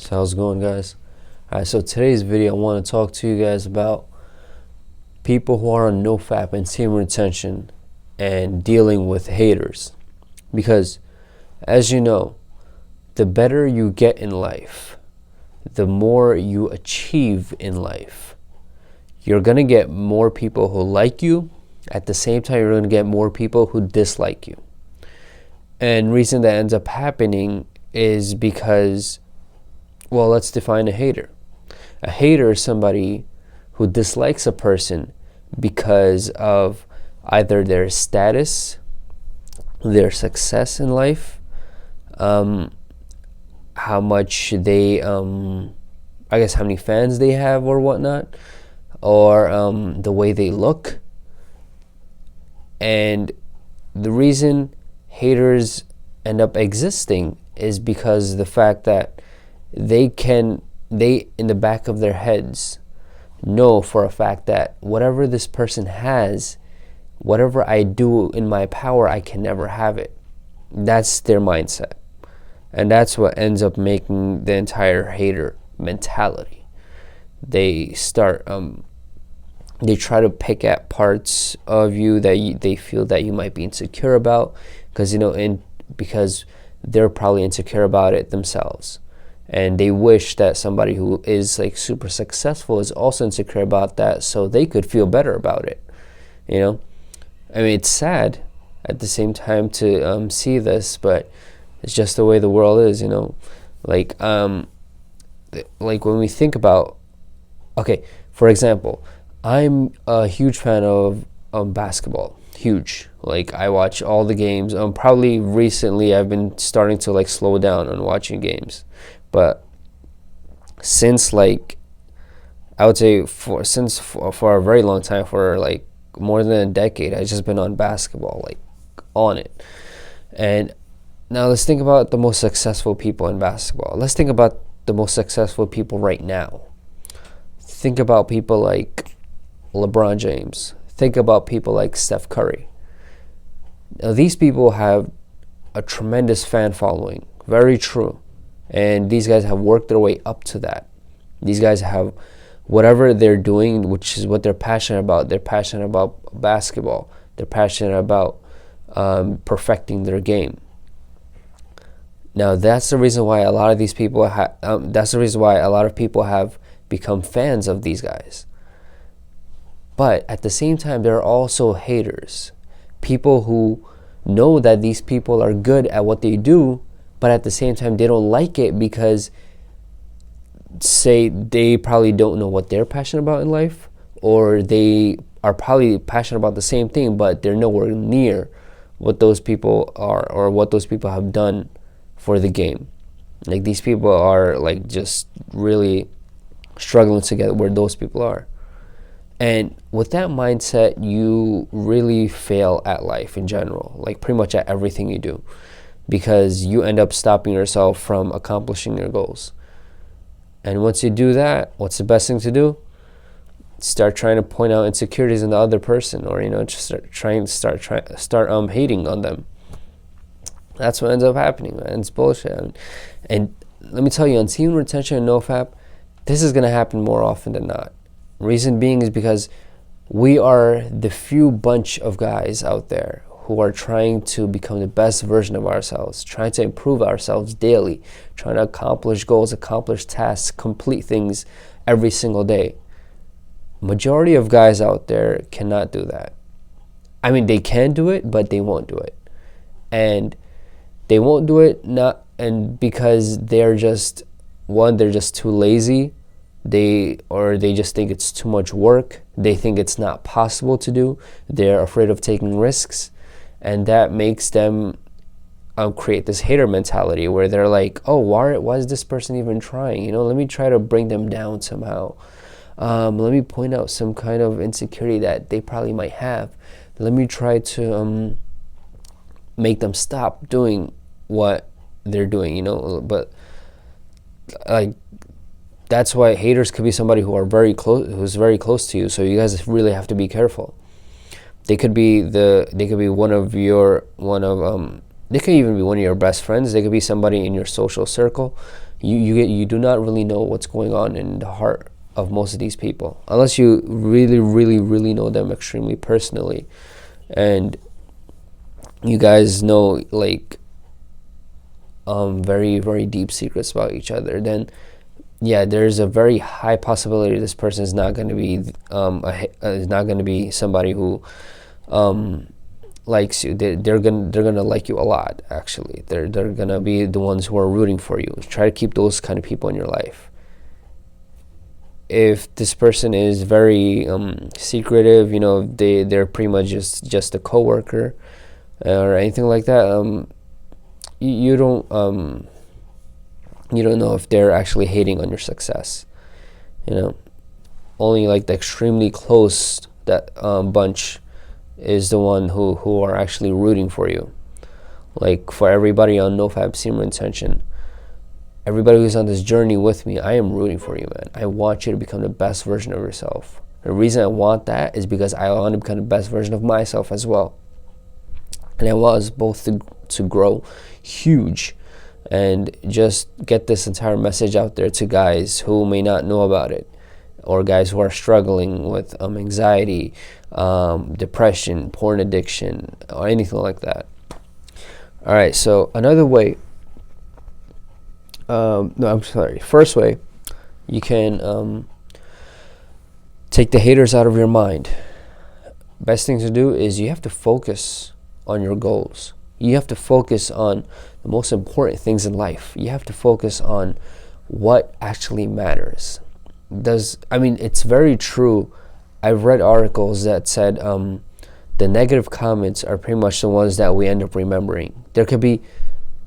So how's it going, guys? Alright, so today's video I want to talk to you guys about people who are on Nofap and semen retention and dealing with haters. Because as you know, the better you get in life, the more you achieve in life. You're going to get more people who like you. At the same time, you're going to get more people who dislike you. And reason that ends up happening is because, well, let's define a hater. A hater is somebody who dislikes a person because of either their status, their success in life, how much they, I guess how many fans they have or whatnot, or the way they look. And the reason haters end up existing is because the fact that they in the back of their heads know for a fact that whatever this person has, whatever I do in my power, I can never have it. That's their mindset. And that's what ends up making the entire hater mentality. They start they try to pick at parts of you that they feel that you might be insecure about, because they're probably insecure about it themselves, and they wish that somebody who is like super successful is also insecure about that, so they could feel better about it. I mean, it's sad at the same time to see this, but it's just the way the world is. Like when we think about, okay, for example, I'm a huge fan of basketball. Huge. Like, I watch all the games. Probably recently I've been starting to like slow down on watching games, but since like I would say for a very long time, for like more than a decade, I've just been on basketball, like on it. And now let's think about the most successful people in basketball. Let's think about the most successful people right now. Think about people like LeBron James. Think about people like Steph Curry. Now, these people have a tremendous fan following. Very true. And these guys have worked their way up to that. These guys have whatever they're doing, which is what they're passionate about. They're passionate about basketball. They're passionate about perfecting their game. Now, that's the reason why a lot of these people that's the reason why a lot of people have become fans of these guys. But at the same time, there are also haters. People who know that these people are good at what they do, but at the same time, they don't like it because, say, they probably don't know what they're passionate about in life, or they are probably passionate about the same thing, but they're nowhere near what those people are or what those people have done for the game. Like, these people are like just really struggling to get where those people are. And with that mindset, you really fail at life in general, like pretty much at everything you do, because you end up stopping yourself from accomplishing your goals. And once you do that, what's the best thing to do? Start trying to point out insecurities in the other person, or just start hating on them. That's what ends up happening, man. It's bullshit. And let me tell you, on semen retention and Nofap, this is gonna happen more often than not. Reason being is because we are the few bunch of guys out there who are trying to become the best version of ourselves, trying to improve ourselves daily, trying to accomplish goals, accomplish tasks, complete things every single day. Majority of guys out there cannot do that. I mean, they can do it, but they won't do it. And they won't do it because they're just too lazy. They just think it's too much work. They think it's not possible to do. They're afraid of taking risks, and that makes them create this hater mentality where they're like, oh, why is this person even trying? Let me try to bring them down somehow. Let me point out some kind of insecurity that they probably might have. Let me try to make them stop doing what they're doing. But like, that's why haters could be somebody who's very close to you. So you guys really have to be careful. They could be one of they could even be one of your best friends. They could be somebody in your social circle. You do not really know what's going on in the heart of most of these people, unless you really, really, really know them extremely personally, and you guys know like very, very deep secrets about each other. Then yeah, there's a very high possibility this person is not going to be is not going to be somebody who likes you. They're gonna like you a lot. Actually, they're gonna be the ones who are rooting for you. Try to keep those kind of people in your life. If this person is very secretive, they're pretty much just a coworker or anything like that. You don't know if they're actually hating on your success. Only like the extremely close that bunch is the one who are actually rooting for you. Like for everybody on Nofap Semen Intention, everybody who's on this journey with me, I am rooting for you, man. I want you to become the best version of yourself. The reason I want that is because I want to become the best version of myself as well. And I want us both to grow huge and just get this entire message out there to guys who may not know about it, or guys who are struggling with anxiety, depression, porn addiction, or anything like that. All right, so another way, first way, you can take the haters out of your mind. Best thing to do is you have to focus on your goals. You have to focus on the most important things in life. You have to focus on what actually matters. It's very true. I've read articles that said the negative comments are pretty much the ones that we end up remembering. There could be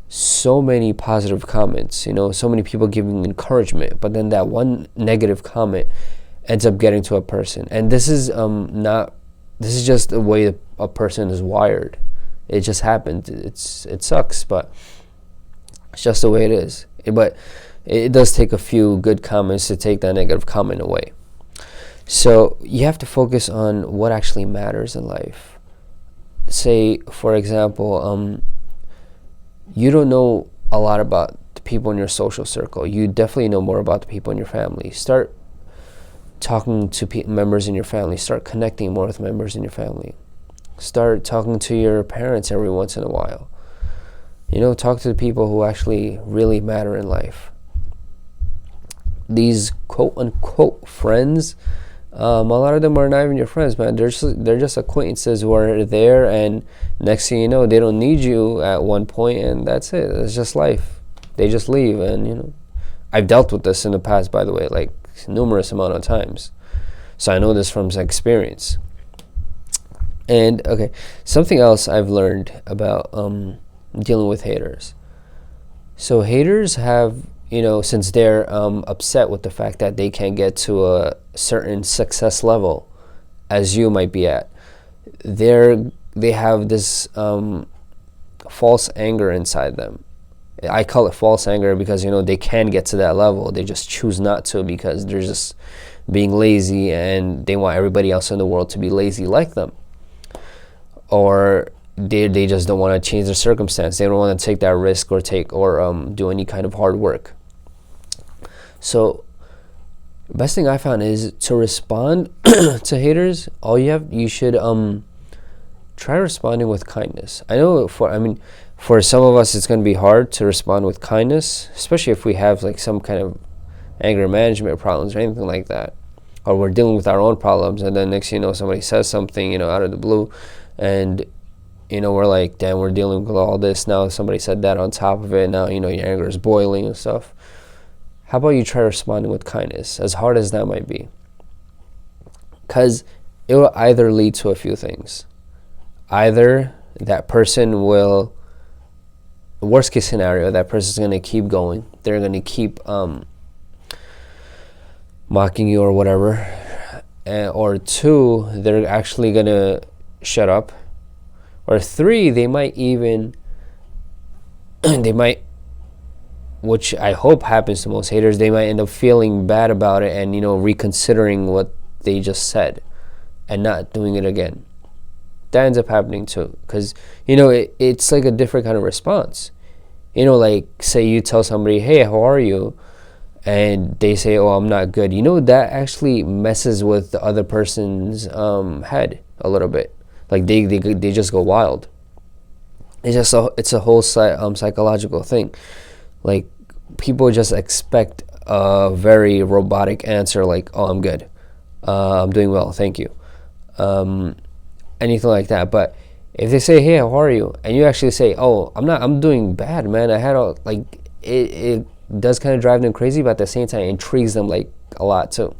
so many positive comments, so many people giving encouragement, but then that one negative comment ends up getting to a person. And this is just the way a person is wired. It just happened. It sucks, but it's just the way it is. But it does take a few good comments to take that negative comment away. So you have to focus on what actually matters in life. Say, for example, you don't know a lot about the people in your social circle. You definitely know more about the people in your family. Start talking to members in your family. Start connecting more with members in your family. Start talking to your parents every once in a while. Talk to the people who actually really matter in life. These quote-unquote friends, a lot of them are not even your friends, man. They're just acquaintances who are there, and next thing you know, they don't need you at one point, and that's it. It's just life. They just leave, and I've dealt with this in the past, by the way, like numerous amount of times. So I know this from experience. And okay, something else I've learned about dealing with haters. So haters have, since they're upset with the fact that they can't get to a certain success level as you might be at, they have this false anger inside them. I call it false anger because they can get to that level. They just choose not to because they're just being lazy, and they want everybody else in the world to be lazy like them. Or they just don't want to change their circumstance. They don't want to take that risk or do any kind of hard work. So the best thing I found is to respond to haters. You should try responding with kindness. I know for some of us it's going to be hard to respond with kindness, especially if we have like some kind of anger management problems or anything like that, or we're dealing with our own problems, and then next somebody says something out of the blue, and we're like, damn, we're dealing with all this now. Somebody said that on top of it. Now your anger is boiling and stuff. How about you try responding with kindness, as hard as that might be? Because it will either lead to a few things. Either that person will, worst case scenario, that person's going to keep going. They're going to keep mocking you or whatever. Or two, they're actually going to shut up. Or three, they might, which I hope happens to most haters, they might end up feeling bad about it and, reconsidering what they just said and not doing it again. That ends up happening too, because, it's like a different kind of response. You know, like say you tell somebody, hey, how are you? And they say, oh, I'm not good. You know, that actually messes with the other person's head a little bit. Like they just go wild. It's a whole psychological thing. Like people just expect a very robotic answer, like, oh, I'm good, I'm doing well, thank you, anything like that. But if they say, hey, how are you, and you actually say, oh, I'm doing bad, man, I had a, like, it does kind of drive them crazy, but at the same time it intrigues them like a lot too.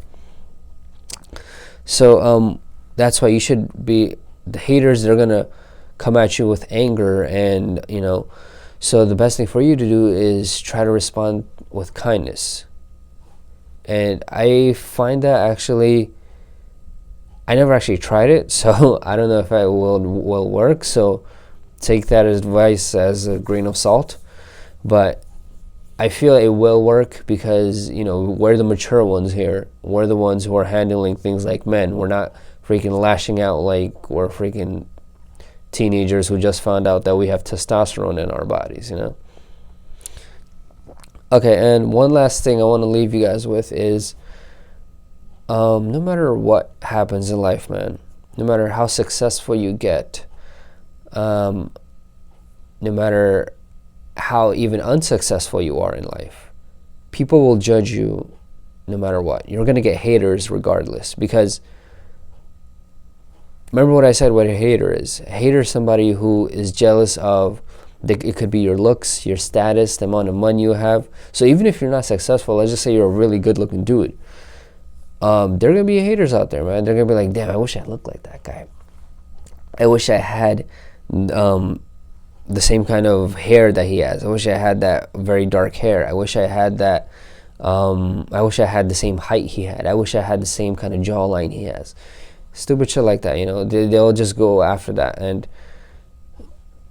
So that's why you should be, the haters, they're gonna come at you with anger, and you know, so the best thing for you to do is try to respond with kindness. And I find that actually, I never actually tried it, so I don't know if it will work, so take that advice as a grain of salt. But I feel it will work because, you know, we're the mature ones here. We're the ones who are handling things like men. We're not freaking lashing out like we're freaking teenagers who just found out that we have testosterone in our bodies, you know. Okay, and one last thing I want to leave you guys with is, no matter what happens in life, man, no matter how successful you get, no matter how even unsuccessful you are in life, people will judge you no matter what. You're going to get haters regardless, because remember what I said, what a hater is. A hater is somebody who is jealous of, it could be your looks, your status, the amount of money you have. So even if you're not successful, let's just say you're a really good looking dude, there are going to be haters out there, man. They're going to be like, damn, I wish I looked like that guy. I wish I had the same kind of hair that he has. I wish I had that very dark hair. I wish I had that, I wish I had the same height he had. I wish I had the same kind of jawline he has. Stupid shit like that, you know. They'll just go after that. And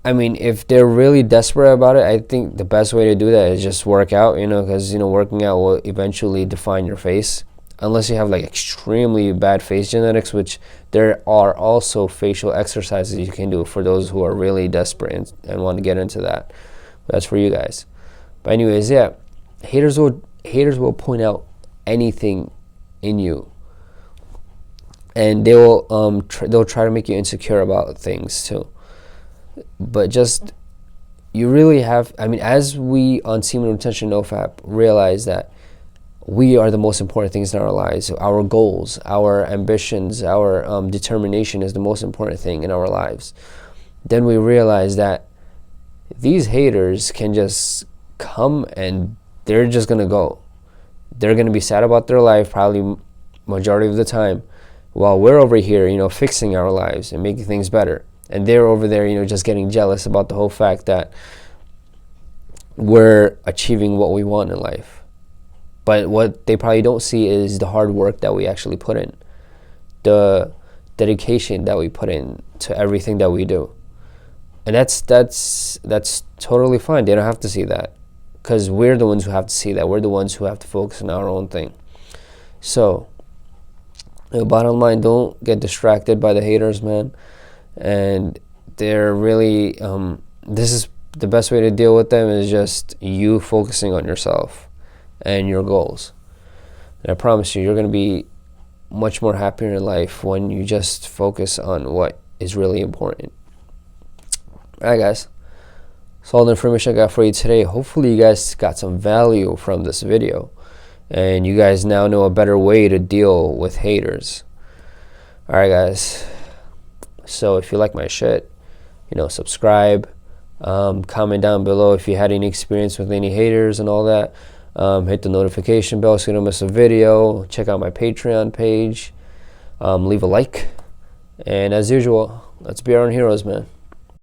I mean, if they're really desperate about it, I think the best way to do that is just work out, you know, because, you know, working out will eventually define your face. Unless you have like extremely bad face genetics, which there are also facial exercises you can do for those who are really desperate and want to get into that. That's for you guys. But anyways, yeah, haters will point out anything in you, and they will they'll try to make you insecure about things too. But just, you really have, I mean, as we on Semen Retention Nofap realize that we are the most important things in our lives. Our goals, our ambitions, our determination is the most important thing in our lives. Then we realize that these haters can just come and they're just going to go. They're going to be sad about their life probably majority of the time, while we're over here, you know, fixing our lives and making things better. And they're over there, you know, just getting jealous about the whole fact that we're achieving what we want in life. But what they probably don't see is the hard work that we actually put in, the dedication that we put in to everything that we do. And that's totally fine. They don't have to see that, because we're the ones who have to see that. We're the ones who have to focus on our own thing. So, the bottom line, don't get distracted by the haters, man. And they're really, this is the best way to deal with them, is just you focusing on yourself and your goals. And I promise you, you're going to be much more happier in life when you just focus on what is really important. Alright guys, that's all the information I got for you today. Hopefully you guys got some value from this video, and you guys now know a better way to deal with haters. Alright guys, so if you like my shit, you know, subscribe, comment down below if you had any experience with any haters and all that. Hit the notification bell so you don't miss a video. Check out my Patreon page. Leave a like. And as usual, let's be our own heroes, man.